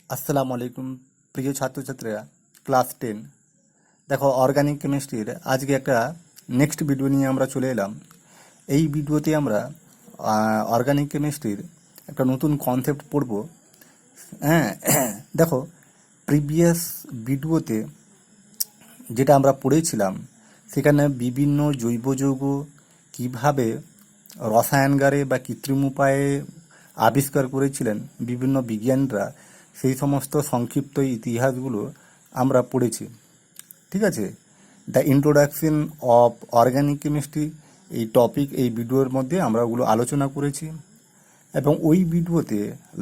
আসসালামু আলাইকুম প্রিয় ছাত্রছাত্রীরা। ক্লাস 10 দেখো, অর্গানিক কেমিস্ট্রির আজকে একটা নেক্সট ভিডিও নিয়ে আমরা চলে এলাম। এই ভিডিওতে আমরা অর্গানিক কেমিস্ট্রির একটা নতুন কনসেপ্ট পড়ব। হ্যাঁ, দেখো, প্রিভিয়াস ভিডিওতে যেটা আমরা পড়েছিলাম সেখানে বিভিন্ন জৈব যৌগ কীভাবে রসায়নগারে বা কৃত্রিম উপায়ে আবিষ্কার করেছিলেন বিভিন্ন বিজ্ঞানীরা, সেই সমস্ত সংক্ষিপ্ত ইতিহাসগুলো আমরা পড়েছি। ঠিক আছে, the introduction of organic chemistry এই টপিক এই ভিডিওর মধ্যে আমরা ওগুলো আলোচনা করেছি। এবং ওই ভিডিওতে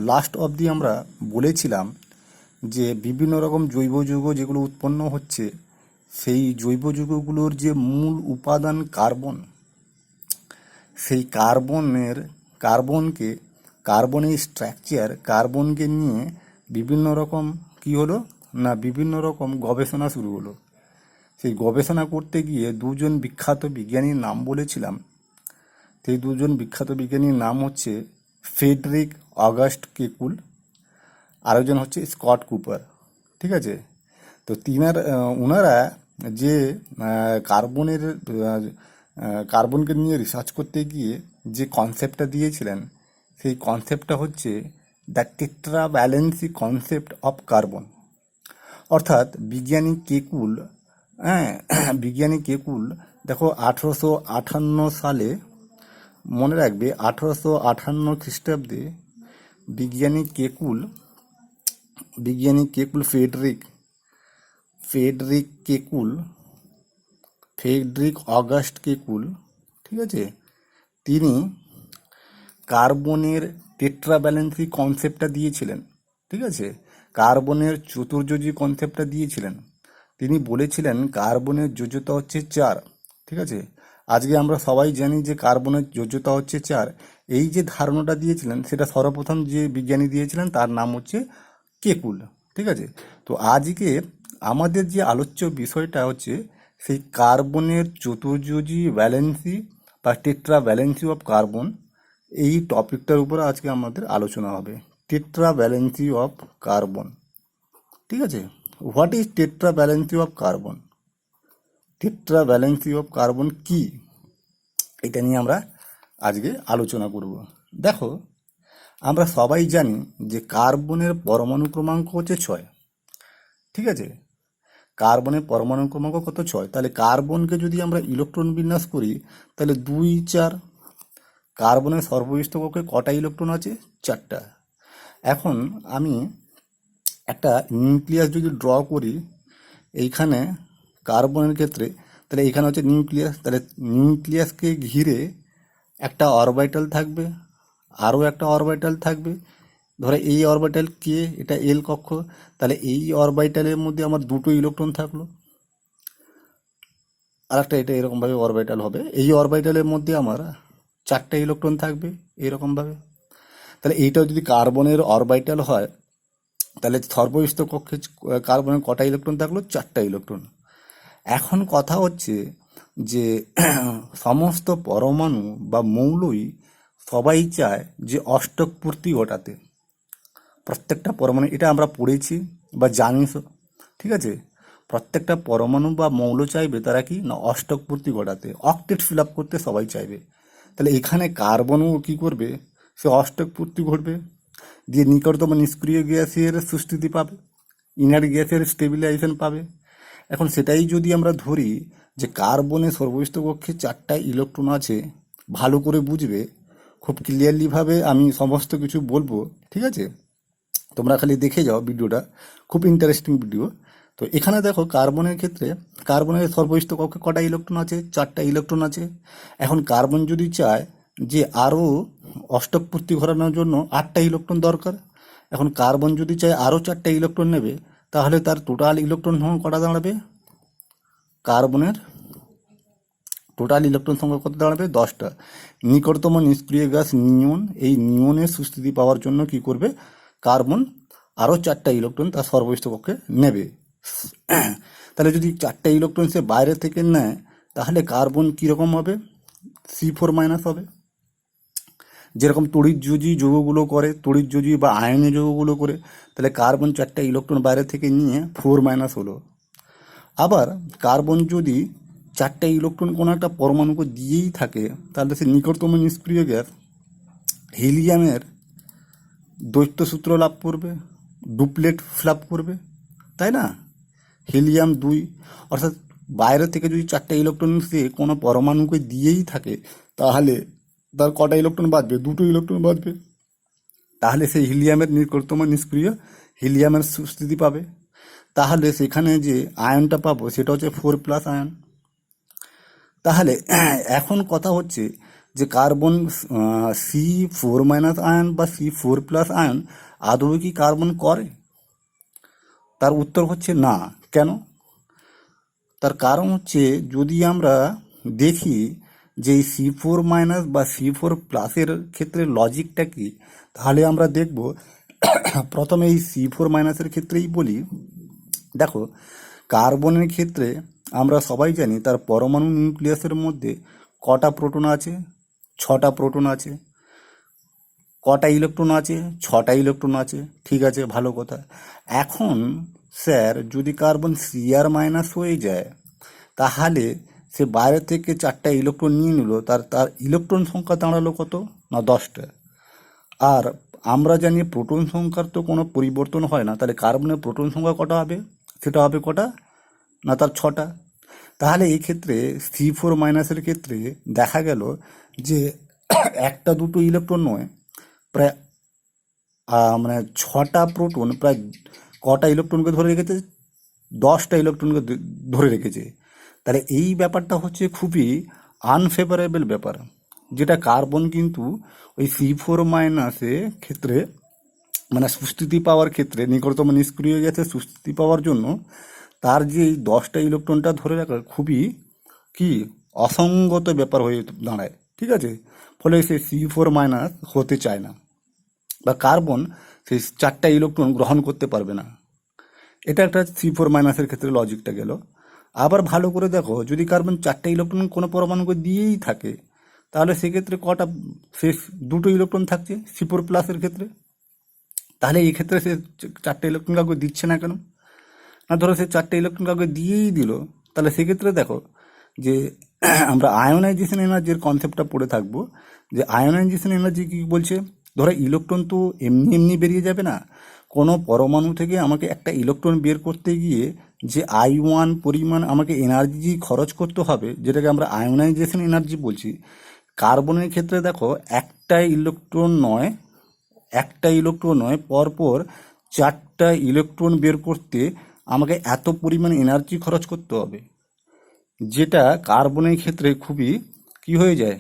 লাস্ট অবধি আমরা বলেছিলাম যে বিভিন্ন রকম জৈব যৌগ যেগুলো উৎপন্ন হচ্ছে, সেই জৈব যৌগগুলোর যে মূল উপাদান কার্বন, সেই কার্বনের স্ট্রাকচার, কার্বনকে নিয়ে বিভিন্ন রকম কি হলো না, বিভিন্ন রকম গবেষণা শুরু হলো। সেই গবেষণা করতে গিয়ে দুজন বিখ্যাত বিজ্ঞানীর নাম বলেছিলাম। সেই দুজন বিখ্যাত বিজ্ঞানীর নাম হচ্ছে ফ্রেডরিক অগাস্ট কেকুল, আরেকজন হচ্ছে স্কট কুপার। ঠিক আছে, তো ওনারা যে কার্বনকে নিয়ে রিসার্চ করতে গিয়ে যে কনসেপ্টটা দিয়েছিলেন, সেই কনসেপ্টটা হচ্ছে the tetra valency concept of carbon. অর্থাৎ বিজ্ঞানী কেকুল দেখো 1858 সালে, মনে রাখবে 1858 খ্রিস্টাব্দে বিজ্ঞানী কেকুল ফ্রেডরিক অগাস্ট কেকুল, ঠিক আছে, তিনি কার্বনের টেট্রাভ্যালেন্সি কনসেপ্টটা দিয়েছিলেন। ঠিক আছে, কার্বনের চতুর্যোজী কনসেপ্টটা দিয়েছিলেন। তিনি বলেছিলেন কার্বনের যোজ্যতা হচ্ছে 4। ঠিক আছে, আজকে আমরা সবাই জানি যে কার্বনের যোজ্যতা হচ্ছে 4। এই যে ধারণাটা দিয়েছিলেন সেটা সর্বপ্রথম যে বিজ্ঞানী দিয়েছিলেন তার নাম হচ্ছে কেকুল। ঠিক আছে, তো আজকে আমাদের যে আলোচ্য বিষয়টা হচ্ছে সেই কার্বনের চতুর্যোজী ভ্যালেন্সি বা টেট্রা ভ্যালেন্সি অফ কার্বন। এই টপিকটার উপর আজকে আমাদের আলোচনা হবে, টেট্রা ভ্যালেন্সি অফ কার্বন। ঠিক আছে, what is tetra valency of carbon? Tetra valency of carbon কি, এটা নিয়ে আমরা আজকে আলোচনা করব। দেখো, আমরা সবাই জানি যে কার্বনের পরমাণু ক্রমাঙ্ক হচ্ছে 6। ঠিক আছে, কার্বনের পরমাণু ক্রমাঙ্ক কত? 6। তাহলে কার্বনকে যদি আমরা ইলেকট্রন বিন্যাস করি তাহলে 2, 4। কার্বনের সর্বস্থ কক্ষে কটা ইলেকট্রন আছে? 4টা। এখন আমি একটা নিউক্লিয়াস যদি ড্র করি এইখানে কার্বনের ক্ষেত্রে, তাহলে এখানে হচ্ছে নিউক্লিয়াস। তাহলে নিউক্লিয়াসকে ঘিরে একটা অরবিটাল থাকবে, আরও একটা অরবিটাল থাকবে। ধরো এই অরবিটাল কে, এটা এল কক্ষ। তাহলে এই অরবিটালের মধ্যে আমার 2টো ইলেকট্রন থাকলো, আর একটা এটা এরকমভাবে অরবিটাল হবে। এই অরবিটালের মধ্যে আমার 4টা ইলেকট্রন থাকবে এরকমভাবে। তাহলে এইটাও যদি কার্বনের অরবিটাল হয় তাহলে সর্বস্থ কক্ষে কার্বনের কটা ইলেকট্রন থাকলো? 4টা ইলেকট্রন। এখন কথা হচ্ছে যে সমস্ত পরমাণু বা মৌলই সবাই চায় যে অষ্টক পূর্তি ঘটাতে। প্রত্যেকটা পরমাণু, এটা আমরা পড়েছি বা জানি। ঠিক আছে, প্রত্যেকটা পরমাণু বা মৌল চাইবে তারা কি না অষ্টক পূর্তি ঘটাতে, অক্টেট ফিল আপ করতে সবাই চাইবে। তাহলে এখানে কার্বনও কি করবে? সে অষ্টক পূর্তি ঘটবে, দিয়ে নিকটতম নিষ্ক্রিয় গ্যাসের সুস্থিতি পাবে, ইনার্ট গ্যাসের স্টেবিলাইজেশন পাবে। এখন সেটাই যদি আমরা ধরি যে কার্বনের সর্বস্থ কক্ষে 4টা ইলেকট্রন আছে, ভালো করে বুঝবে, খুব ক্লিয়ারলিভাবে আমি সমস্ত কিছু বলবো। ঠিক আছে, তোমরা খালি দেখে যাও ভিডিওটা, খুব ইন্টারেস্টিং ভিডিও। তো এখানে দেখো কার্বনের ক্ষেত্রে, কার্বনের সর্বস্থ কক্ষে কটা ইলেকট্রন আছে? 4টা ইলেকট্রন আছে। এখন কার্বন যদি চায় যে আরও অষ্টক পূর্তি ঘটানোর জন্য 8টা ইলেকট্রন দরকার, এখন কার্বন যদি চায় আরও 4টা ইলেকট্রন নেবে, তাহলে তার টোটাল ইলেকট্রন কটা দাঁড়াবে? কার্বনের টোটাল ইলেকট্রন সংখ্যা কত দাঁড়াবে? 10টা। নিকটতম নিষ্ক্রিয় গ্যাস নিয়ন, এই নিয়নের সুস্থিতি পাওয়ার জন্য কি করবে? কার্বন আরও 4টা ইলেকট্রন তার সর্বস্থ কক্ষে নেবে। তাহলে যদি 4টা ইলেকট্রন সে বাইরে থেকে নেয় তাহলে কার্বন কীরকম হবে? C4- হবে। যেরকম তড়িৎযোজী যৌগগুলো করে, তড়িৎযোজী বা আয়নীয় যৌগগুলো করে, তাহলে কার্বন 4টা ইলেকট্রন বাইরে থেকে নিয়ে 4- হলো। আবার কার্বন যদি 4টা ইলেকট্রন কোনো একটা পরমাণুকে দিয়েই থাকে, তাহলে সে নিকটতম নিষ্ক্রিয় গ্যাস হিলিয়ামের দ্বৈত সূত্র লাভ করবে, ডুপ্লেট লাভ করবে, তাই না? হিলিয়াম 2, অর্থাৎ বাইরে থেকে যদি 4টা ইলেকট্রন সে কোনো পরমাণুকে দিয়েই থাকে, তাহলে তার কটা ইলেকট্রন বাঁচবে? 2টো ইলেকট্রন বাঁচবে। তাহলে সেই হিলিয়ামের নিকটতম নিষ্ক্রিয় হিলিয়ামের স্থিতি পাবে। তাহলে সেখানে যে আয়নটা পাবো সেটা হচ্ছে 4+ আয়ন। তাহলে এখন কথা হচ্ছে যে কার্বন C4- আয়ন বা C4+ আয়ন আদৌ কি কার্বন করে? তার উত্তর হচ্ছে না। কেন? তার কারণ হচ্ছে, যদি আমরা দেখি যে এই C4- বা C4+-এর ক্ষেত্রে লজিকটা কি, তাহলে আমরা দেখব প্রথমে এই C4- ক্ষেত্রেই বলি। দেখো, কার্বনের ক্ষেত্রে আমরা সবাই জানি তার পরমাণু নিউক্লিয়াসের মধ্যে কটা প্রোটন আছে? 6টা প্রোটন আছে। কটা ইলেকট্রন আছে? 6টা ইলেকট্রন আছে। ঠিক আছে, ভালো কথা। এখন স্যার, যদি কার্বন Cr- হয়ে যায়, তাহলে সে বাইরে থেকে 4টা ইলেকট্রন নিয়ে নিল, তার তার ইলেকট্রন সংখ্যা দাঁড়ালো কত? না 10টা। আর আমরা জানি প্রোটন সংখ্যার তো কোনো পরিবর্তন হয় না, তাহলে কার্বনের প্রোটন সংখ্যা কটা হবে? সেটা হবে কটা? না তার 6টা। তাহলে এই ক্ষেত্রে C4- ক্ষেত্রে দেখা গেল যে একটা দুটো ইলেকট্রন নয়, প্রায় মানে 6টা প্রোটন প্রায় কটা ইলেকট্রনকে ধরে রেখেছে? 10টা ইলেকট্রনকে ধরে রেখেছে। তাহলে এই ব্যাপারটা হচ্ছে খুবই আনফেভারেবল ব্যাপার, যেটা কার্বন কিন্তু ওই C4- ক্ষেত্রে, মানে সুস্থিতি পাওয়ার ক্ষেত্রে, নিকটতম নিষ্ক্রিয় গ্যাসের সুস্থিতি পাওয়ার জন্য তার যে এই 10টা ইলেকট্রনটা ধরে রাখা খুবই কি অসঙ্গত ব্যাপার হয়ে দাঁড়ায়। ঠিক আছে, ফলে সে C4- হতে চায় না, বা কার্বন সেই 4টা ইলেকট্রন গ্রহণ করতে পারবে না। এটা একটা C4- ক্ষেত্রে লজিকটা গেল। আবার ভালো করে দেখো, যদি কার্বন 4টা ইলেকট্রন কোনো পরমাণুকে দিয়েই থাকে, তাহলে সেক্ষেত্রে কটা শেষ? 2টো ইলেকট্রন থাকছে C4+-এর ক্ষেত্রে। তাহলে এই ক্ষেত্রে সে 4টা ইলেকট্রন কাউকে দিচ্ছে না কেন? না, ধরো সে 4টা ইলেকট্রন কাউকে দিয়েই দিল, তাহলে সেক্ষেত্রে দেখো যে আমরা আয়োনাইজেশন এনার্জির কনসেপ্টটা পড়ে থাকবো, যে আয়োনাইজেশন এনার্জি কি বলছে। ধরো ইলেকট্রন তো এমনি এমনি বেরিয়ে যাবে না, কোনো পরমাণু থেকে আমাকে একটা ইলেকট্রন বের করতে গিয়ে যে I1 পরিমাণ আমাকে এনার্জি খরচ করতে হবে, যেটাকে আমরা আয়োনাইজেশন এনার্জি বলছি। কার্বনের ক্ষেত্রে দেখো, একটা ইলেকট্রন নয়, পরপর 4টা ইলেকট্রন বের করতে আমাকে এত পরিমাণ এনার্জি খরচ করতে হবে, যেটা কার্বনের ক্ষেত্রে খুবই কি হয়ে যায়,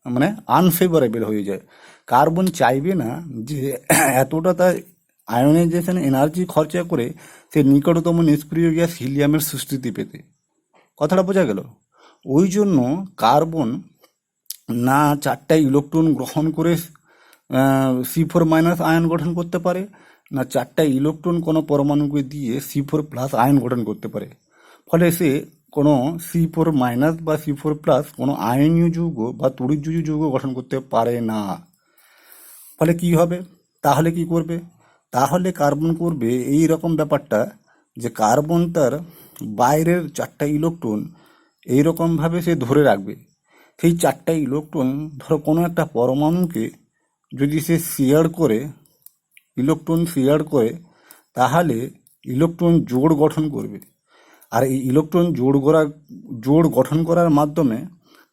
মানে আনফেভারেবল হয়ে যায়। কার্বন চাইবে না যে এতটা তার আয়োনাইজেশন এনার্জি খরচা করে সে নিকটতম নিষ্ক্রিয় গ্যাস হিলিয়ামের সুস্থিতি পেতে। কথাটা বোঝা গেল? ওই জন্য কার্বন না 4টা ইলেকট্রন গ্রহণ করে C4- আয়ন গঠন করতে পারে, না 4টা ইলেকট্রন কোনো পরমাণুকে দিয়ে C4+ আয়ন গঠন করতে পারে। ফলে সে কোনো C4- বা C4+ কোনো আয়নীয় যৌগ বা তড়িৎযোজী যৌগ গঠন করতে পারে না। ফলে কি হবে? তাহলে কি করবে? তাহলে কার্বন করবে এই রকম ব্যাপারটা, যে কার্বন তার বাইরের 4টা ইলেকট্রন এইরকমভাবে সে ধরে রাখবে। সেই 4টা ইলেকট্রন ধরো কোনো একটা পরমাণুকে যদি সে ইলেকট্রন শেয়ার করে, তাহলে ইলেকট্রন জোড় গঠন করবে। আর এই ইলেকট্রন জোড় গঠন করার মাধ্যমে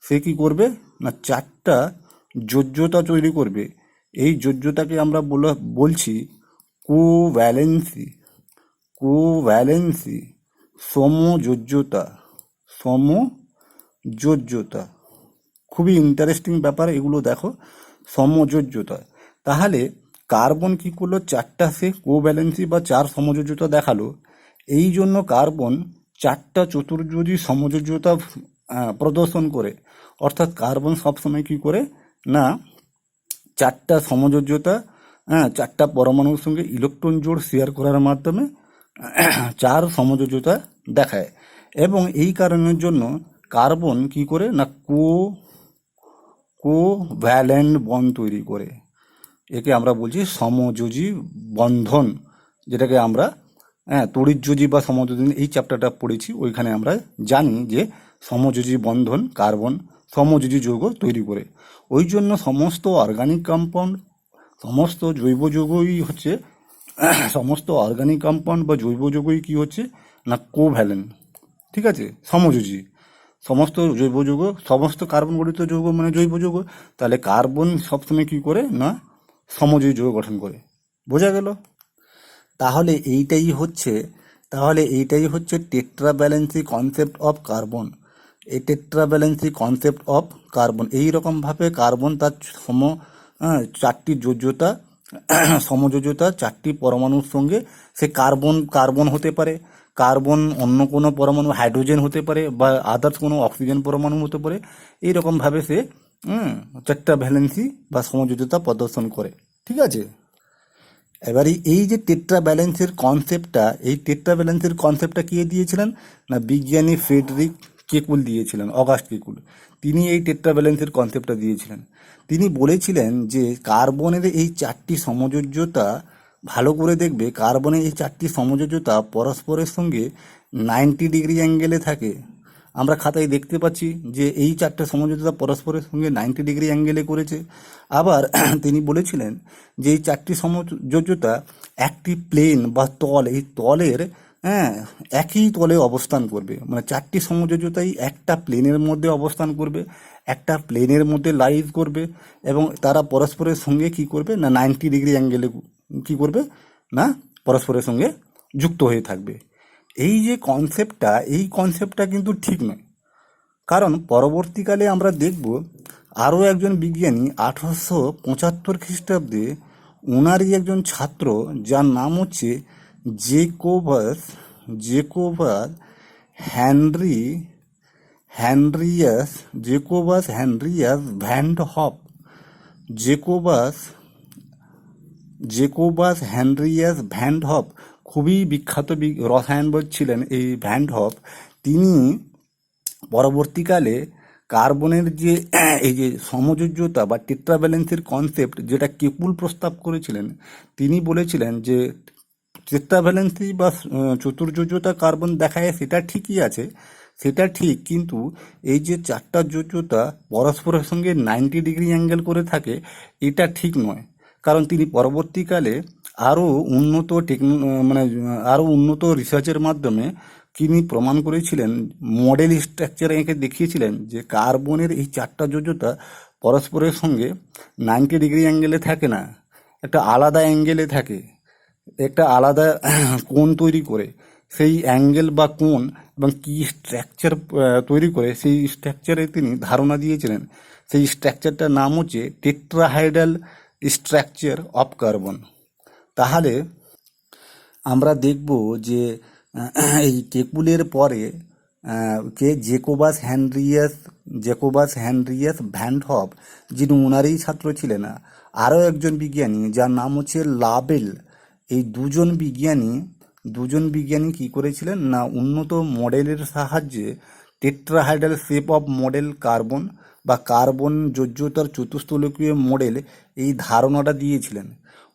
সে কি করবে? না 4টা যোজ্যতা তৈরি করবে। এই যোজ্যতাকে আমরা বলছি কোভ্যালেন্সি। কোভ্যালেন্সি, সমযোজ্যতা। সমযোজ্যতা খুবই ইন্টারেস্টিং ব্যাপার এগুলো, দেখো, সমযোজ্যতা। তাহলে কার্বন কি করলো? 4টা সে কোভ্যালেন্সি বা 4 সমযোজ্যতা দেখালো। এই জন্য কার্বন 4টা চতুর্যোজী সমযোজ্যতা প্রদর্শন করে। অর্থাৎ কার্বন সবসময় কি করে না 4টা সমযোজ্যতা, 4টা পরমাণুর সঙ্গে ইলেকট্রন জোড় শেয়ার করার মাধ্যমে 4 সমযোজ্যতা দেখায়। এবং এই কারণের জন্য কার্বন কি করে না কোভ্যালেন্ট বন্ড তৈরি করে। একে আমরা বলছি সমযোজী বন্ধন, যেটাকে আমরা তড়িৎযোজী বা সমযোজী এই চ্যাপ্টারটা পড়েছি, ওইখানে আমরা জানি যে সমযোজী বন্ধন কার্বন সমযোজী যৌগ তৈরি করে। ওই জন্য সমস্ত অর্গানিক কম্পাউন্ড, সমস্ত জৈব যৌগই হচ্ছে সমস্ত অর্গানিক কম্পাউন্ড বা জৈব যৌগই কী হচ্ছে না কোভ্যালেন্ট, ঠিক আছে, সমযোজী। সমস্ত জৈব যৌগ, সমস্ত কার্বন গঠিত যৌগ মানে জৈব যৌগ, তাহলে কার্বন সবসময় কী করে না সমযোজী যৌগ গঠন করে। বোঝা গেল? তাহলে এইটাই হচ্ছে টেট্রাভ্যালেন্সি কনসেপ্ট অফ কার্বন। এই টেট্রাভ্যালেন্সি কনসেপ্ট অফ কার্বন এইরকমভাবে কার্বন তার চারটি যোজ্যতা সমযোজ্যতা চারটি পরমাণুর সঙ্গে সে কার্বন হতে পারে, কার্বন অন্য কোনো পরমাণু হাইড্রোজেন হতে পারে বা আদার্স কোনো অক্সিজেন পরমাণু হতে পারে। এইরকমভাবে সে টেট্রাভ্যালেন্সি বা সমযোজ্যতা প্রদর্শন করে, ঠিক আছে। এবারে এই যে টেট্রাভ্যালেন্সির কনসেপ্টটা কে দিয়েছিলেন না বিজ্ঞানী ফ্রেডরিক কেকুল দিয়েছিলেন, অগাস্ট কেকুল। তিনি এই টেট্রাভ্যালেন্সির কনসেপ্টটা দিয়েছিলেন। তিনি বলেছিলেন যে কার্বনের এই চারটি সমযোজ্যতা, ভালো করে দেখবে, কার্বনের এই চারটি সমযোজ্যতা পরস্পরের সঙ্গে 90 ডিগ্রি অ্যাঙ্গেলে থাকে। আমরা খাতায় দেখতে পাচ্ছি যে এই চারটে সমযোজ্যতা পরস্পরের সঙ্গে 90 ডিগ্রি অ্যাঙ্গেলে করেছে। আবার তিনি বলেছিলেন যে এই চারটি সমযোজ্যতা একটি প্লেন বা তল, এই তলের একই তলে অবস্থান করবে, মানে চারটি সমযোজ্যতাই একটা প্লেনের মধ্যে অবস্থান করবে, একটা প্লেনের মধ্যে লাইভ করবে এবং তারা পরস্পরের সঙ্গে কি করবে না 90 ডিগ্রি অ্যাঙ্গেলে কি করবে না পরস্পরের সঙ্গে যুক্ত হয়ে থাকবে। এই যে কনসেপ্টটা কিন্তু ঠিক নয়, কারণ পরবর্তীকালে আমরা দেখব আরও একজন বিজ্ঞানী 1875 খ্রিস্টাব্দে ওনারই একজন ছাত্র, যার নাম হচ্ছে জেকোবাস হ্যানরিয়াস ভ্যান হপ। জেকোবাস হ্যানরিয়াস ভ্যান হপ খুবই বিখ্যাত রসায়নবিদ ছিলেন এই ভ্যান হপ। তিনি পরবর্তীকালে কার্বনের যে এই যে সমযোজ্যতা বা টেট্রাভ্যালেন্সির কনসেপ্ট, যেটা কেকুল প্রস্তাব করেছিলেন, তিনি বলেছিলেন যে টেট্রাভ্যালেন্সি বা চতুর্যোজ্যতা কার্বন দেখায় সেটা ঠিকই আছে, সেটা ঠিক, কিন্তু এই যে চারটা যোজ্যতা পরস্পরের সঙ্গে 90 ডিগ্রি অ্যাঙ্গেল করে থাকে, এটা ঠিক নয়। কারণ তিনি পরবর্তীকালে আরও উন্নত রিসার্চের মাধ্যমে তিনি প্রমাণ করেছিলেন, মডেল স্ট্রাকচার এঁকে দেখিয়েছিলেন যে কার্বনের এই চারটা যোজ্যতা পরস্পরের সঙ্গে 90 ডিগ্রি অ্যাঙ্গেলে থাকে না, একটা আলাদা অ্যাঙ্গেলে থাকে, একটা আলাদা কোণ তৈরি করে। সেই অ্যাঙ্গেল বা কোণ এবং কী স্ট্রাকচার তৈরি করে, সেই স্ট্রাকচারে তিনি ধারণা দিয়েছিলেন। সেই স্ট্রাকচারটার নাম হচ্ছে টেট্রাহাইড্রাল স্ট্রাকচার অফ কার্বন। তাহলে আমরা দেখব যে এই কেকুলের পরে জেকোবাস হ্যানরিয়াস ভ্যান হপ, যিনি ওনারই ছাত্র ছিলেন, আরও একজন বিজ্ঞানী যার নাম হচ্ছে লাবেল। এই দুজন বিজ্ঞানী কি করেছিলেন না উন্নত মডেলের সাহায্যে tetrahedral shape of model carbon বা কার্বন যোজ্যতার চতুস্তলকীয় মডেল, এই ধারণাটা দিয়েছিলেন।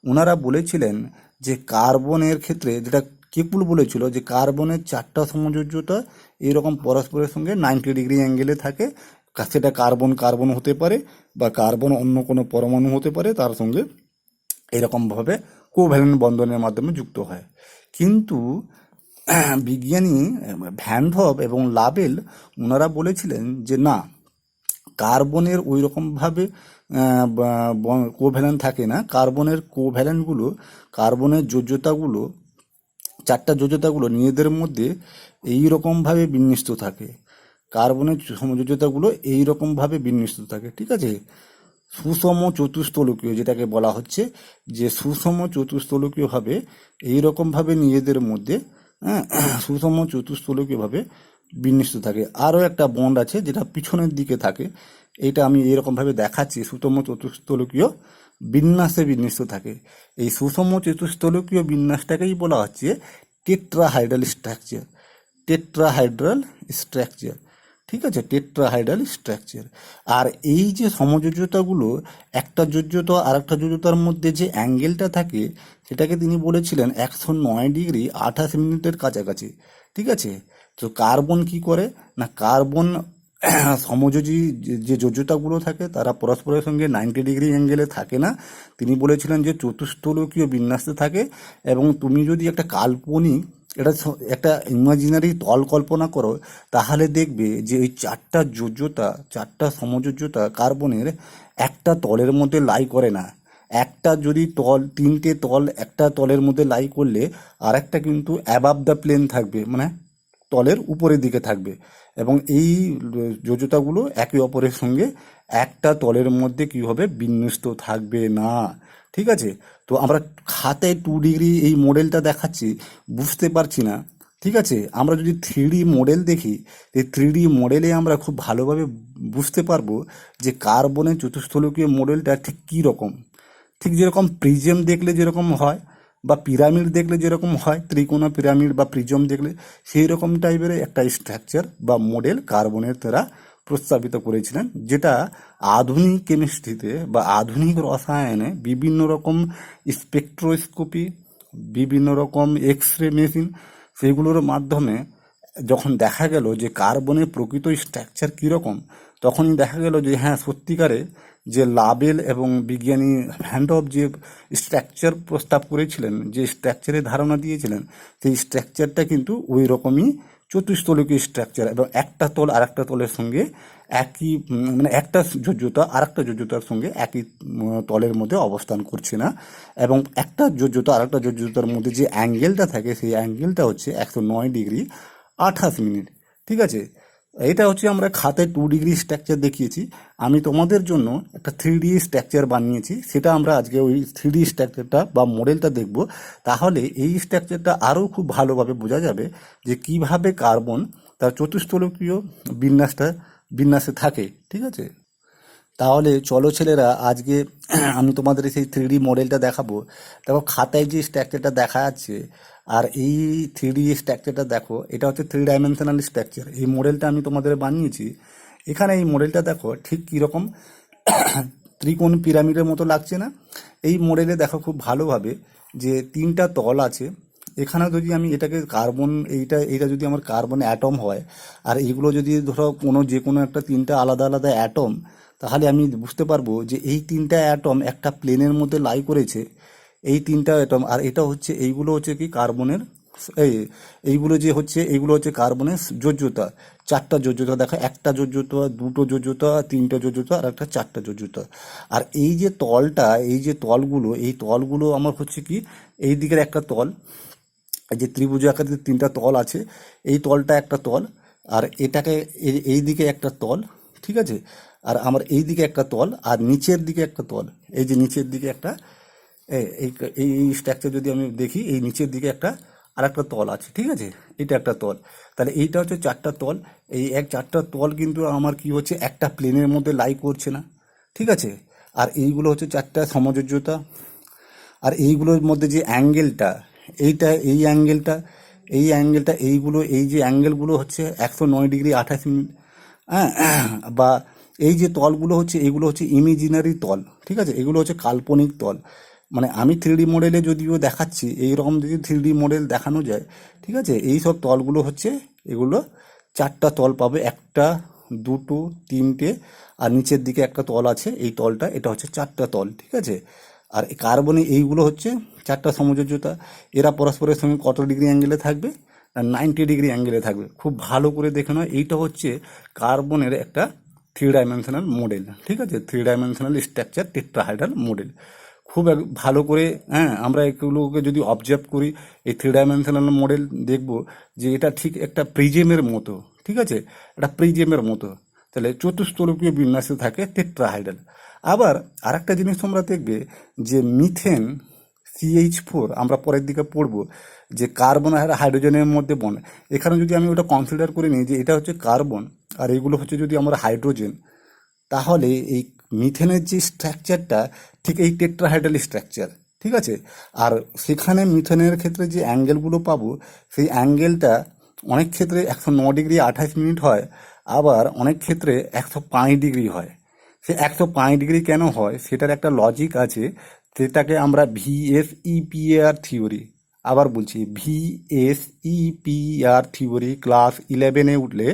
ওনারা বলেছিলেন যে কার্বনের ক্ষেত্রে, যেটা কেকুল বলেছিল, যে কার্বনের চারটা সমযোজ্যতা এইরকম পরস্পরের সঙ্গে 90 ডিগ্রি অ্যাঙ্গেলে থাকে, সেটা কার্বন হতে পারে বা কার্বন অন্য কোনো পরমাণু হতে পারে, তার সঙ্গে এরকমভাবে কোভ্যালেন্ট বন্ধনের মাধ্যমে যুক্ত হয়। কিন্তু বিজ্ঞানী ভ্যান হপ এবং লাবেল ওনারা বলেছিলেন যে না, কার্বনের ওই রকমভাবে কোভ্যালেন্ট থাকে না। কার্বনের যোজ্যতাগুলো, চারটা যোজ্যতাগুলো নিজেদের মধ্যে এইরকমভাবে বিন্যস্ত থাকে, কার্বনের সমযোজ্যতাগুলো এইরকমভাবে বিন্যস্ত থাকে, ঠিক আছে। সুষম চতুস্তলকীয়, যেটাকে বলা হচ্ছে যে সুষম চতুস্তলকীয়ভাবে এইরকমভাবে নিজেদের মধ্যে সুষম চতুস্তলকীয়ভাবে বিন্যস্ত থাকে। আরও একটা বন্ড আছে যেটা পিছনের দিকে থাকে, এটা আমি এরকমভাবে দেখাচ্ছি, সুষম চতুস্তলকীয় বিন্যাসে বিন্যস্ত থাকে। এই সুষম চতুস্তলকীয় বিন্যাসটাকেই বলা হচ্ছে টেট্রাহাইড্রাল স্ট্রাকচার। ঠিক আছে, টেট্রাহাইড্রাল স্ট্রাকচার। আর এই যে সমযোজ্যতাগুলো, একটা যোজ্যতা আর একটা যোজ্যতার মধ্যে যে অ্যাঙ্গেলটা থাকে সেটাকে তিনি বলেছিলেন 109 ডিগ্রি 28 মিনিটের কাছাকাছি। ঠিক আছে, তো কার্বন কি করে না, কার্বন সমযোজী যে যোজ্যতাগুলো থাকে তারা পরস্পরের সঙ্গে 90 ডিগ্রি অ্যাঙ্গেলে থাকে না। তিনি বলেছিলেন যে চতুস্থলকীয় বিন্যাসে থাকে। এবং তুমি যদি একটা কাল্পনিক একটা ইমাজিনারি তল কল্পনা করো, তাহলে দেখবে যে এই চারটা যোজ্যতা, চারটা সমযোজ্যতা কার্বনের একটা তলের মধ্যে লাই করে না। একটা যদি তল, তিনটে তল একটা তলের মধ্যে লাই করলে আর একটা কিন্তু অ্যাবাভ দ্য প্লেন থাকবে, মানে তলের উপরের দিকে থাকবে। এবং এই যোজ্যতাগুলো একে অপরের সঙ্গে একটা তলের মধ্যে কি হবে, বিন্যস্ত থাকবে না। ঠিক আছে, তো আমরা খাতায় 2 ডিগ্রি এই মডেলটা দেখাচ্ছি, বুঝতে পারছি না। ঠিক আছে, আমরা যদি 3D মডেল দেখি, এই 3D মডেলে আমরা খুব ভালোভাবে বুঝতে পারবো যে কার্বনের চতুস্থলকীয় মডেলটা ঠিক কী রকম। ঠিক যেরকম প্রিজম দেখলে যেরকম হয়, বা পিরামিড দেখলে যেরকম হয়, ত্রিকোণা পিরামিড বা প্রিজম দেখলে সেই রকম টাইপের একটা স্ট্রাকচার বা মডেল কার্বনের তারা প্রস্তাবিত করেছিলেন, যেটা আধুনিক কেমিস্ট্রিতে বা আধুনিক রসায়নে বিভিন্ন রকম স্পেকট্রোস্কোপি, বিভিন্ন রকম এক্স রে মেশিন, সেগুলোর মাধ্যমে যখন দেখা গেল যে কার্বনের প্রকৃত স্ট্রাকচার কীরকম, তখনই দেখা গেল যে হ্যাঁ, সত্যিকারে যে লাবেল এবং বিজ্ঞানী ভ্যান্ডভ যে স্ট্রাকচার প্রস্তাব করেছিলেন, যে স্ট্রাকচারের ধারণা দিয়েছিলেন, সেই স্ট্রাকচারটা কিন্তু ওই রকমই চতুস্থলকীয় স্ট্রাকচার। এবং একটা তল আর একটা তলের সঙ্গে একই, মানে একটা যোজ্যতা আর একটা যোজ্যতার সঙ্গে একই তলের মধ্যে অবস্থান করছে না। এবং একটা যোজ্যতা আর একটা যোজ্যতার মধ্যে যে অ্যাঙ্গেলটা থাকে, সেই অ্যাঙ্গেলটা হচ্ছে 109 ডিগ্রি 28 মিনিট। ঠিক আছে, এটা হচ্ছে আমরা খাতায় 2 ডিগ্রি স্ট্রাকচার দেখিয়েছি, আমি তোমাদের জন্য একটা 3D স্ট্রাকচার বানিয়েছি, সেটা আমরা আজকে ওই 3D স্ট্রাকচারটা বা মডেলটা দেখব। তাহলে এই স্ট্রাকচারটা আরও খুব ভালোভাবে বোঝা যাবে যে কিভাবে কার্বন তার চতুস্থলকীয় বিন্যাসে থাকে। ঠিক আছে, তাহলে চলো ছেলেরা, আজকে আমি তোমাদের সেই 3D মডেলটা দেখাবো। দেখো খাতায় যে স্ট্রাকচারটা দেখা যাচ্ছে আর এই 3D স্ট্রাকচারটা দেখো, এটা হচ্ছে 3 ডাইমেনশনাল স্ট্রাকচার। এই মডেলটা আমি তোমাদের বানিয়েছি। এখানে এই মডেলটা দেখো ঠিক কীরকম ত্রিকোণ পিরামিডের মতো লাগছে না? এই মডেলে দেখো খুব ভালোভাবে যে তিনটা তল আছে। এখানে যদি আমি এটাকে কার্বন, এইটা যদি আমার কার্বন অ্যাটম হয়, আর এইগুলো যদি ধরো যে কোনো একটা তিনটা আলাদা আলাদা অ্যাটম, তাহলে আমি বুঝতে পারবো যে এই তিনটা অ্যাটম একটা প্লেনের মধ্যে লাই করেছে, এই তিনটা অ্যাটম। আর এটা হচ্ছে, এইগুলো হচ্ছে কি কার্বনের, এইগুলো হচ্ছে কার্বনের যোজ্যতা। চারটা যোজ্যতা দেখা, একটা যোজ্যতা, দুটো যোজ্যতা, তিনটা যোজ্যতা, আর একটা চারটা যোজ্যতা। আর এই যে তলটা, এই যে তলগুলো, এই তলগুলো আমার হচ্ছে কি, এই দিকের একটা তল, এই যে ত্রিভুজ আকারের তিনটা তল আছে, এই তলটা একটা তল, আর এটাকে এই দিকে একটা তল। ঠিক আছে, আর আমার এই দিকে একটা তল, আর নিচের দিকে একটা তল। এই যে নিচের দিকে একটা, এই এই স্ট্রাকচার যদি আমি দেখি, এই নিচের দিকে একটা আর একটা তল আছে। ঠিক আছে, এটা একটা তল। তাহলে এইটা হচ্ছে চারটা তল। এই চারটা তল কিন্তু আমার কি হচ্ছে, একটা প্লেনের মধ্যে লাই করছে না। ঠিক আছে, আর এইগুলো হচ্ছে চারটা সমযোজ্যতা। আর এইগুলোর মধ্যে যে অ্যাঙ্গেলটা, এই অ্যাঙ্গেলটা এই যে অ্যাঙ্গেলগুলো হচ্ছে 109 ডিগ্রি 28 মিনিট। হ্যাঁ, বা এই যে তলগুলো হচ্ছে, এগুলো হচ্ছে ইমেজিনারি তল। ঠিক আছে, এগুলো হচ্ছে কাল্পনিক তল। মানে আমি 3D মডেলে যদিও দেখাচ্ছি, এইরকম যদি 3D মডেল দেখানো যায়, ঠিক আছে, এই সব তলগুলো হচ্ছে, এগুলো চারটা তল পাবে, একটা, দুটো, তিনটে, আর নিচের দিকে একটা তল আছে, এই তলটা, এটা হচ্ছে চারটা তল। ঠিক আছে, আর কার্বনে এইগুলো হচ্ছে চারটা সমযোজ্যতা। এরা পরস্পরের সঙ্গে কত ডিগ্রি অ্যাঙ্গেলে থাকবে, 90 ডিগ্রি অ্যাঙ্গেলে থাকবে। খুব ভালো করে দেখে নাও, এইটা হচ্ছে কার্বনের একটা 3 ডাইমেনশনাল মডেল। ঠিক আছে, 3 ডাইমেনশনাল স্ট্রাকচার টেট্রাহাইড্রাল মডেল। খুব ভালো করে, হ্যাঁ, আমরা এগুলোকে যদি অবজার্ভ করি, এই 3 ডাইমেনশনাল মডেল দেখব যে এটা ঠিক একটা প্রিজমের মতো। ঠিক আছে, একটা প্রিজমের মতো। তাহলে চতুস্থলকীয় বিন্যাসে থাকে টেট্রাহাইড্রাল। আবার আরেকটা জিনিস তোমরা দেখবে যে মিথেন CH4 আমরা পরের দিকে পড়বো, যে কার্বন আর হাইড্রোজেনের মধ্যে বনে। এখানে যদি আমি ওটা কনসিডার করে নিই যে এটা হচ্ছে কার্বন আর এইগুলো হচ্ছে যদি আমরা হাইড্রোজেন, তাহলে এই মিথেনের যে স্ট্রাকচারটা ঠিক এই টেট্রাহাইড্রাল স্ট্রাকচার। ঠিক আছে, আর সেখানে মিথেনের ক্ষেত্রে যে অ্যাঙ্গেলগুলো পাবো, সেই অ্যাঙ্গেলটা অনেক ক্ষেত্রে 109 ডিগ্রি 28 মিনিট হয়, আবার অনেক ক্ষেত্রে 105 ডিগ্রি হয়। সে 105 ডিগ্রি কেন হয় সেটার একটা লজিক আছে, যেটাকে আমরা ভিএসইপিএআর থিওরি, আবার বলছি ভিএসইপিআর থিওরি ক্লাস 11-এ উঠলে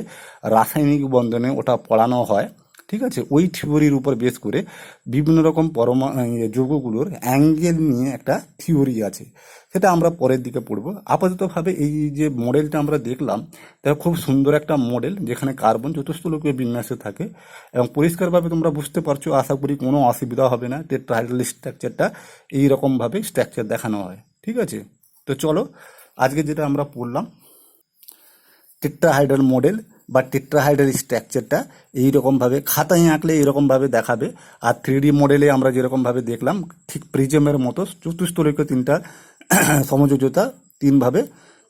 রাসায়নিক বন্ধনে ওটা পড়ানো হয়। ঠিক আছে, ওই থিওরির উপর বেস করে বিভিন্ন রকম যৌগগুলোর অ্যাঙ্গেল নিয়ে একটা থিওরি আছে, সেটা আমরা পরের দিকে পড়ব। আপাততভাবে এই যে মডেলটা আমরা দেখলাম, এটা খুব সুন্দর একটা মডেল, যেখানে কার্বন চতুষ্ফলকীয় বিন্যাসে থাকে এবং পরিষ্কারভাবে তোমরা বুঝতে পারছো, আশা করি কোনো অসুবিধা হবে না। টেট্রাহাইড্রাল স্ট্রাকচারটা এইরকমভাবে স্ট্রাকচার দেখানো হয়। ঠিক আছে, তো চলো আজকে যেটা আমরা পড়লাম, টেট্রাহাইড্রাল মডেল বা টেট্রাহাইড্রাল স্ট্রাকচারটা এইরকমভাবে খাতায় আঁকলে এইরকমভাবে দেখাবে। আর 3D মডেলে আমরা যেরকমভাবে দেখলাম, ঠিক প্রিজমের মতো চতুস্তলকীয় তিনটা সমযোজতা তিনভাবে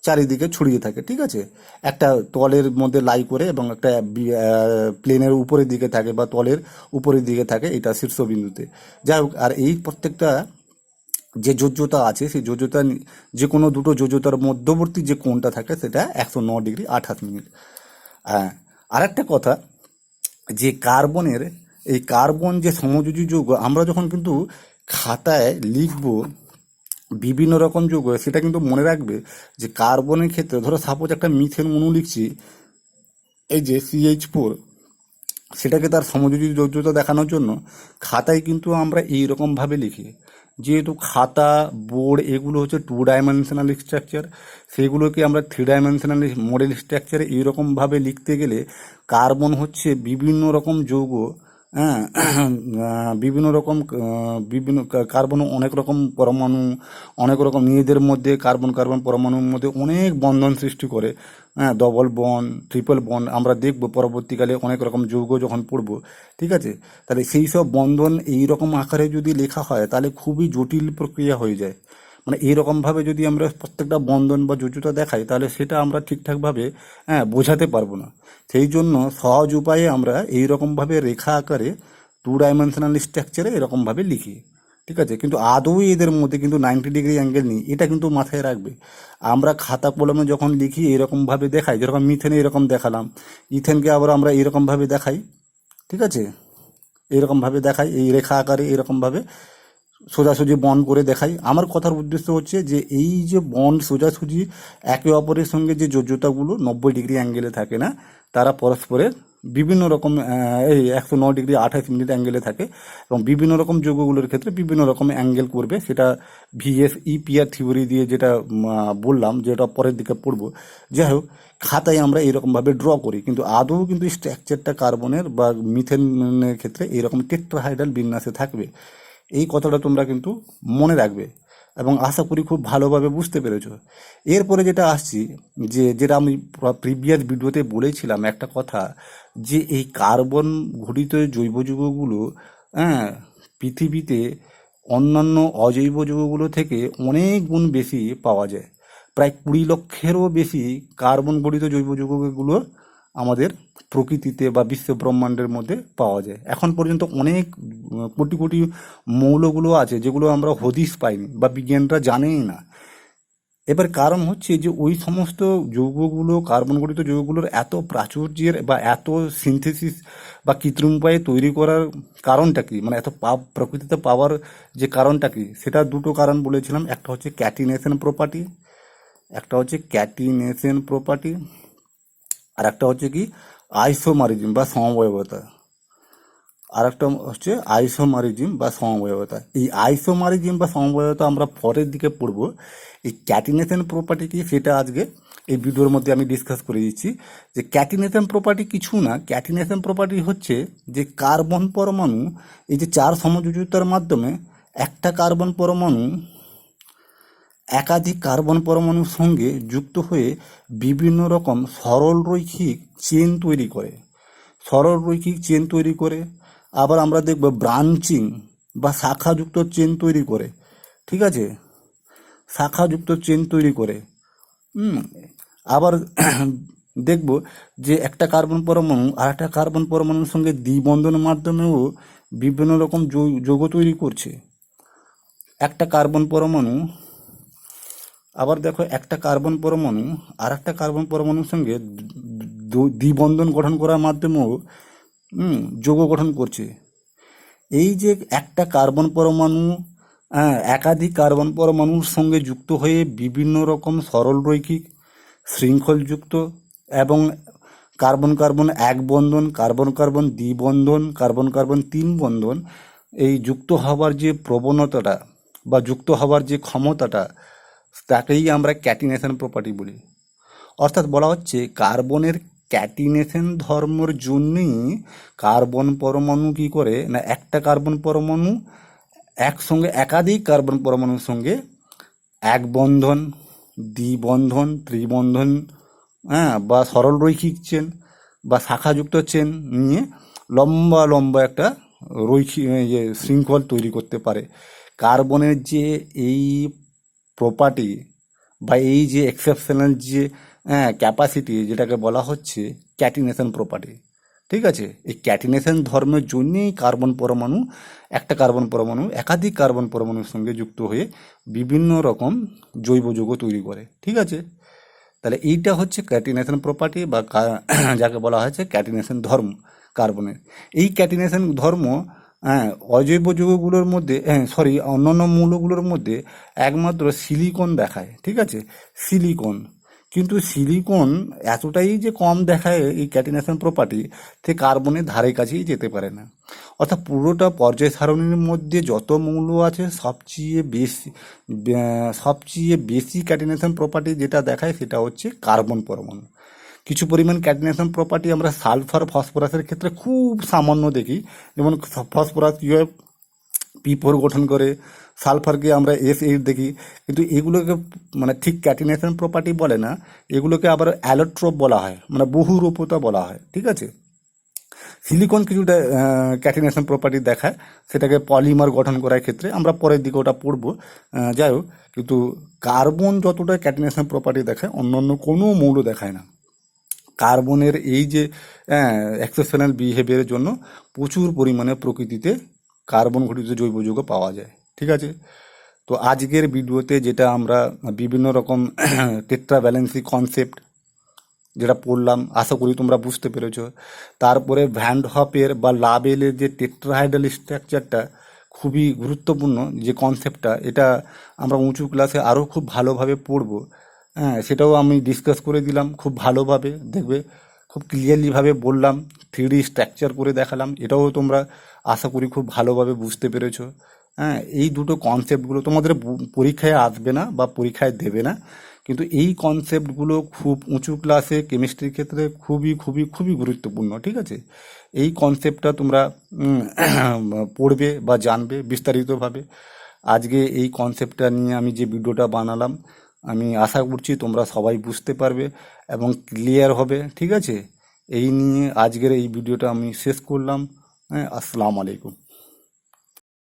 চারিদিকে ছড়িয়ে থাকে। ঠিক আছে, একটা তলের মধ্যে লাই করে এবং একটা প্লেনের উপরের দিকে থাকে বা তলের উপরের দিকে থাকে, এটা শীর্ষবিন্দুতে। যাই হোক, আর এই প্রত্যেকটা যে যোজ্যতা আছে, সেই যোজ্যতা যে কোনো দুটো যোজ্যতার মধ্যবর্তী যে কোণটা থাকে সেটা 109 ডিগ্রি 28 মিনিট। হ্যাঁ, আর একটা কথা, যে কার্বনের, এই কার্বন যে সমযোজী যৌগ, আমরা যখন কিন্তু খাতায় লিখব বিভিন্ন রকম যৌগ, সেটা কিন্তু মনে রাখবে যে কার্বনের ক্ষেত্রে, ধরো সাপোজ একটা মিথেন অণু লিখছি, এই যে CH4, সেটাকে তার সমযোজী যোজ্যতা দেখানোর জন্য খাতায় কিন্তু আমরা এই রকমভাবে লিখি। যেহেতু খাতা, বোর্ড এগুলো হচ্ছে 2 ডাইমেনশনাল স্ট্রাকচার, সেগুলোকে আমরা 3 ডাইমেনশনাল মডেল স্ট্রাকচারে এইরকমভাবে লিখতে গেলে কার্বন হচ্ছে বিভিন্ন রকম যৌগ। হ্যাঁ, বিভিন্ন রকম কার্বন, অনেক রকম পরমাণু, অনেক রকম নিজেদের মধ্যে কার্বন কার্বন পরমাণুর মধ্যে অনেক বন্ধন সৃষ্টি করে। হ্যাঁ, ডবল বন্ড, ট্রিপল বন্ড আমরা দেখব পরবর্তীকালে অনেক রকম যৌগ যখন পড়ব। ঠিক আছে, তাহলে সেই সব বন্ধন এই রকম আকারে যদি লেখা হয় তাহলে খুবই জটিল প্রক্রিয়া হয়ে যায়। মানে এইরকমভাবে যদি আমরা প্রত্যেকটা বন্ধন বা যোজ্যতা দেখাই, তাহলে সেটা আমরা ঠিকঠাকভাবে বোঝাতে পারবো না। সেই জন্য সহজ উপায়ে আমরা এইরকমভাবে রেখা আকারে 2 ডাইমেনশনাল স্ট্রাকচারে এরকমভাবে লিখি। ঠিক আছে, কিন্তু আদৌ এদের মধ্যে কিন্তু 90 ডিগ্রি অ্যাঙ্গেল নেই, এটা কিন্তু মাথায় রাখবে। আমরা খাতা কলমে যখন লিখি এরকমভাবে দেখাই, যেরকম মিথেনে এরকম দেখালাম, ইথেনকে আবার আমরা এরকমভাবে দেখাই। ঠিক আছে, এইরকমভাবে দেখাই, এই রেখা আকারে এরকমভাবে সোজাসুজি বন্ড করে দেখাই। আমার কথার উদ্দেশ্য হচ্ছে যে এই যে বন্ড সোজাসুজি একে অপরের সঙ্গে যে যোজ্যতাগুলো 90 ডিগ্রি অ্যাঙ্গেলে থাকে না, তারা পরস্পরের বিভিন্ন রকম এই 109 ডিগ্রি 28 মিনিট অ্যাঙ্গেলে থাকে এবং বিভিন্ন রকম যৌগগুলোর ক্ষেত্রে বিভিন্ন রকম অ্যাঙ্গেল করবে। সেটা ভিএসইপিআর থিওরি দিয়ে যেটা বললাম, যেটা পরের দিকে পড়বো। যাই হোক, খাতায় আমরা এরকমভাবে ড্র করি, কিন্তু আদৌ কিন্তু স্ট্রাকচারটা কার্বনের বা মিথেনের ক্ষেত্রে এরকম টেট্রাহাইড্রাল বিন্যাসে থাকবে। এই কথাটা তোমরা কিন্তু মনে রাখবে এবং আশা করি খুব ভালোভাবে বুঝতে পেরেছো। এরপরে যেটা আসছি, যেটা আমি প্রিভিয়াস ভিডিওতে বলেছিলাম একটা কথা, যে এই কার্বন ঘটিত জৈব যৌগগুলো, হ্যাঁ, পৃথিবীতে অন্যান্য অজৈব যৌগগুলো থেকে অনেক গুণ বেশি পাওয়া যায়। প্রায় 20 লক্ষেরও বেশি কার্বন গঠিত জৈব যৌগগুলো আমাদের প্রকৃতিতে বা বিশ্ব ব্রহ্মাণ্ডের মধ্যে পাওয়া যায়। এখন পর্যন্ত অনেক কোটি কোটি মৌলগুলো আছে যেগুলো আমরা হদিশ পাইনি বা বিজ্ঞানরা জানেই না। এবার কারণ হচ্ছে যে ওই সমস্ত যৌগগুলো, কার্বন গঠিত যৌগগুলোর এত প্রাচুর্যের বা এত সিনথেসিস বা কৃত্রিম উপায়ে তৈরি করার কারণটা কি, মানে এত প্রকৃতিতে পাওয়ার যে কারণটা কি, সেটা দুটো কারণ বলেছিলাম। একটা হচ্ছে ক্যাটিনেশন প্রপার্টি, আর একটা হচ্ছে কি আইসোমারিজম বা সমবয়বতা। আর একটা হচ্ছে আইসোমারিজম বা সমবয়বতা। এই আইসোমারিজম বা সমবয়বতা আমরা পরের দিকে পড়ব। এই ক্যাটিনেশন প্রপার্টি কি, সেটা আজকে এই ভিডিওর মধ্যে আমি ডিসকাস করে দিচ্ছি। যে ক্যাটিনেশন প্রপার্টি কিছু না, ক্যাটিনেশন প্রপার্টি হচ্ছে যে কার্বন পরমাণু, এই যে 4 সমযোজিতার মাধ্যমে একটা কার্বন পরমাণু একাধিক কার্বন পরমাণুর সঙ্গে যুক্ত হয়ে বিভিন্ন রকম সরল রৈখিক চেন তৈরি করে। আবার আমরা দেখব ব্রাঞ্চিং বা শাখাযুক্ত চেন তৈরি করে। ঠিক আছে, শাখাযুক্ত চেন তৈরি করে। আবার দেখব যে একটা কার্বন পরমাণু আর একটা কার্বন পরমাণুর সঙ্গে দ্বিবন্ধনের মাধ্যমেও বিভিন্ন রকম যৌগ তৈরি করছে। একটা কার্বন পরমাণু, আবার দেখো একটা কার্বন পরমাণু আর একটা কার্বন পরমাণুর সঙ্গে দ্বিবন্ধন গঠন করার মাধ্যমেও যৌগ গঠন করছে। এই যে একটা কার্বন পরমাণু একাধিক কার্বন পরমাণুর সঙ্গে যুক্ত হয়ে বিভিন্ন রকম সরল রৈখিক শৃঙ্খলযুক্ত এবং কার্বন কার্বন এক বন্ধন, কার্বন কার্বন দ্বিবন্ধন, কার্বন কার্বন তিন বন্ধন, এই যুক্ত হওয়ার যে প্রবণতাটা বা যুক্ত হওয়ার যে ক্ষমতাটা, তাকেই আমরা ক্যাটিনেশন প্রপার্টি বলি। অর্থাৎ বলা হচ্ছে কার্বনের ক্যাটিনেশন ধর্মর জন্যই কার্বন পরমাণু কি করে না, একটা কার্বন পরমাণু একসঙ্গে একাধিক কার্বন পরমাণুর সঙ্গে এক বন্ধন, দ্বিবন্ধন, ত্রিবন্ধন, বা সরল রৈখিক চেন বা শাখাযুক্ত চেন নিয়ে লম্বা লম্বা একটা রৈখিক শৃঙ্খল তৈরি করতে পারে। কার্বনের যে এই প্রপার্টি বা এই যে এক্সেপশনাল যে ক্যাপাসিটি, যেটাকে বলা হচ্ছে ক্যাটিনেশন প্রপার্টি, ঠিক আছে? এই ক্যাটিনেশন ধর্মের জন্যেই কার্বন পরমাণু একটা কার্বন পরমাণু একাধিক কার্বন পরমাণুর সঙ্গে যুক্ত হয়ে বিভিন্ন রকম জৈব যৌগ তৈরি করে, ঠিক আছে? তাহলে এইটা হচ্ছে ক্যাটিনেশন প্রপার্টি বা যাকে বলা হয়েছে ক্যাটিনেশন ধর্ম কার্বনের। এই ক্যাটিনেশন ধর্ম অজৈব যৌগগুলোর মধ্যে অন্যান্য মৌলগুলোর মধ্যে একমাত্র সিলিকন দেখায়, ঠিক আছে? সিলিকন, কিন্তু সিলিকন এতটাই যে কম দেখায় এই ক্যাটিনেশন প্রপার্টি, সে কার্বনের ধারে কাছেই যেতে পারে না। অর্থাৎ পুরোটা পর্যায় সারণীর মধ্যে যত মৌল আছে সবচেয়ে বেশি ক্যাটিনেশন প্রপার্টি যেটা দেখায় সেটা হচ্ছে কার্বন পরমাণু। কিছু পরিমাণ ক্যাটিনেশন প্রপার্টি আমরা সালফার ফসফরাসের ক্ষেত্রে খুব সামান্য দেখি, যেমন ফসফরাস কী হয় P4 গঠন করে, সালফারকে আমরা S8 দেখি, কিন্তু এগুলোকে মানে ঠিক ক্যাটিনেশন প্রপার্টি বলে না, এগুলোকে আবার অ্যালোট্রপ বলা হয়, মানে বহুরূপতা বলা হয়, ঠিক আছে? সিলিকন কিছুটা ক্যাটিনেশন প্রপার্টি দেখায়, সেটাকে পলিমার গঠন করার ক্ষেত্রে আমরা পরের দিকে ওটা পড়বো, যাই হোক। কিন্তু কার্বন যতটা ক্যাটিনেশন প্রপার্টি দেখায় অন্যান্য কোনো মৌল দেখায় না। কার্বনের এই যে এক্সেপশনাল বিহেভিয়ারের জন্য প্রচুর পরিমাণে প্রকৃতিতে কার্বন ঘটিত জৈব যৌগ পাওয়া যায়, ঠিক আছে? তো আজকের ভিডিওতে যেটা আমরা বিভিন্ন রকম টেট্রা ভ্যালেন্সি কনসেপ্ট যেটা পড়লাম, আশা করি তোমরা বুঝতে পেরেছো। তারপরে ভ্যান হপের বা লাবেলের যে টেট্রাহাইড্রাল স্ট্রাকচারটা খুবই গুরুত্বপূর্ণ যে কনসেপ্টটা, এটা আমরা উঁচু ক্লাসে আরও খুব ভালোভাবে পড়বো। সেটাও আমি ডিসকাস করে দিলাম খুব ভালোভাবে, দেখবে খুব ক্লিয়ারলিভাবে বললাম, 3D স্ট্রাকচার করে দেখালাম, এটাও তোমরা আশা করি খুব ভালোভাবে বুঝতে পেরেছো। এই দুটো কনসেপ্টগুলো তোমাদের পরীক্ষায় আসবে না বা পরীক্ষায় দেবে না, কিন্তু এই কনসেপ্টগুলো খুব উঁচু ক্লাসে কেমিস্ট্রির ক্ষেত্রে খুবই খুবই খুবই গুরুত্বপূর্ণ, ঠিক আছে? এই কনসেপ্টটা তোমরা পড়বে বা জানবে বিস্তারিতভাবে। আজকে এই কনসেপ্টটা নিয়ে আমি যে ভিডিওটা বানালাম, আমি আশা করছি তোমরা সবাই বুঝতে পারবে এবং ক্লিয়ার হবে, ঠিক আছে? এই নিয়ে আজকের এই ভিডিওটা আমি শেষ করলাম। আসসালামু আলাইকুম।